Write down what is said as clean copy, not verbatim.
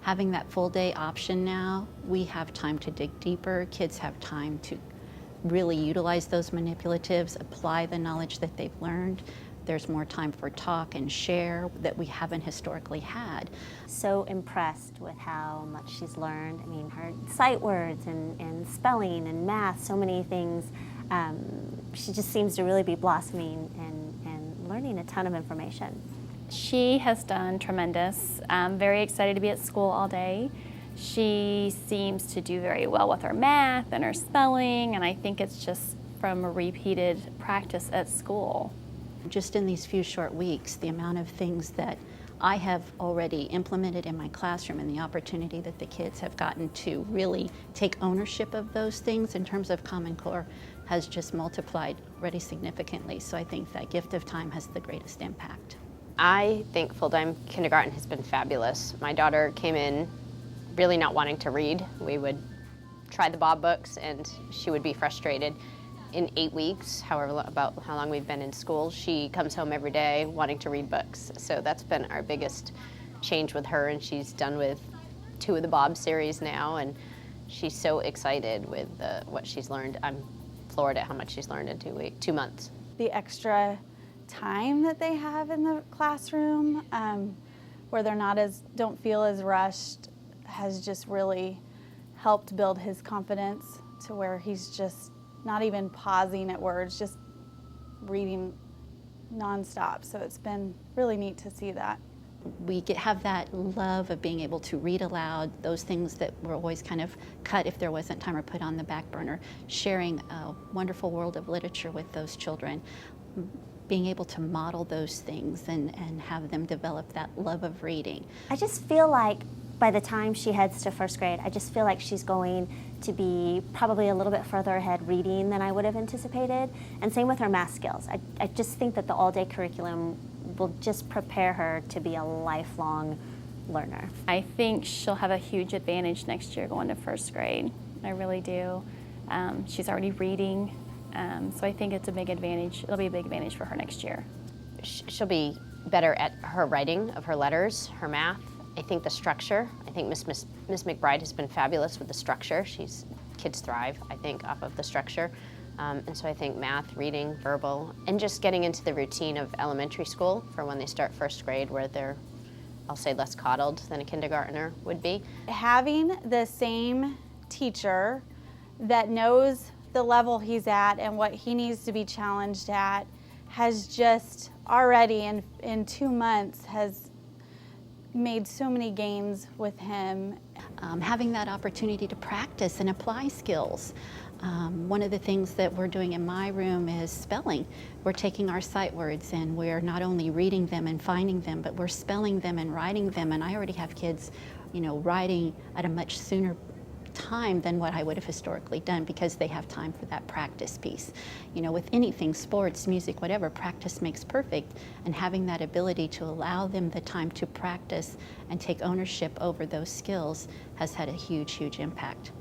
Having that full day option now, we have time to dig deeper. Kids have time to really utilize those manipulatives, apply the knowledge that they've learned. There's more time for talk and share that we haven't historically had. So impressed with how much she's learned. I mean, her sight words and spelling and math, so many things. She just seems to really be blossoming and learning a ton of information. She has done tremendous. I'm very excited to be at school all day. She seems to do very well with her math and her spelling, and I think it's just from a repeated practice at school. Just in these few short weeks, the amount of things that I have already implemented in my classroom and the opportunity that the kids have gotten to really take ownership of those things in terms of Common Core has just multiplied already significantly. So I think that gift of time has the greatest impact. I think full-time kindergarten has been fabulous. My daughter came in really not wanting to read. We would try the Bob books and she would be frustrated. In 8 weeks, however about how long we've been in school, she comes home every day wanting to read books. So that's been our biggest change with her, and she's done with 2 of the Bob series now, and she's so excited with what she's learned. I'm floored at how much she's learned in 2 months. The extra time that they have in the classroom, where they're don't feel as rushed, has just really helped build his confidence to where he's just not even pausing at words, just reading nonstop. So it's been really neat to see that. We have that love of being able to read aloud, those things that were always kind of cut if there wasn't time or put on the back burner, sharing a wonderful world of literature with those children, being able to model those things and have them develop that love of reading. I just feel like by the time she heads to first grade, I just feel like she's going to be probably a little bit further ahead reading than I would have anticipated. And same with her math skills. I just think that the all-day curriculum will just prepare her to be a lifelong learner. I think she'll have a huge advantage next year going to first grade. I really do. She's already reading, so I think it's a big advantage. It'll be a big advantage for her next year. She'll be better at her writing of her letters, her math. I think the structure, I think Miss McBride has been fabulous with the structure. Kids thrive, I think, off of the structure. And so I think math, reading, verbal, and just getting into the routine of elementary school for when they start first grade, where they're, I'll say, less coddled than a kindergartner would be. Having the same teacher that knows the level he's at and what he needs to be challenged at has just already in 2 months has made so many gains with him. Having that opportunity to practice and apply skills. One of the things that we're doing in my room is spelling. We're taking our sight words and we're not only reading them and finding them, but we're spelling them and writing them. And I already have kids, writing at a much sooner time than what I would have historically done because they have time for that practice piece. With anything, sports, music, whatever, practice makes perfect, and having that ability to allow them the time to practice and take ownership over those skills has had a huge, huge impact.